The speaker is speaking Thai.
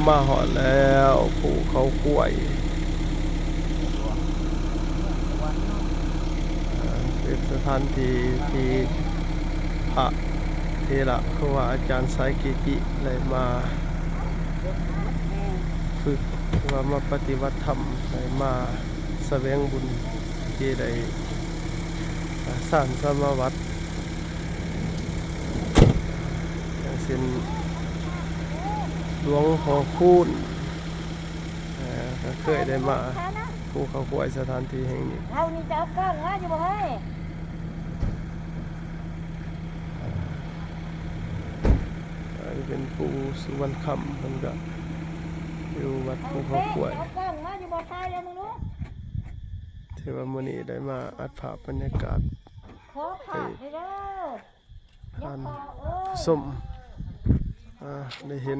มาหอดแล้วภูเขากล้วยเป็นสถานที่ที่พระเทระคือว่าอาจารย์สายกิติเลยมาฝึกคือว่ามาปฏิบัติธรรมเลยมาแสวงบุญที่ได้สร้างสมาวัดอย่างเช่นหลวงพ่อคูณก็เคยได้มาภูเขากล้วยสถานที่แห่งนี้เรานี่จะเอากล้องมาอยู่บ่ให้เป็นปูสุวรรณคำมันก็อยู่วัดภูเขากล้วยเอากล้องมาอยู่บ่ใช่แล้วมึงรู้เทวมณีได้มาอัดภาพบรรยากาศขอผักนี่เด้อทานส้มได้เห็น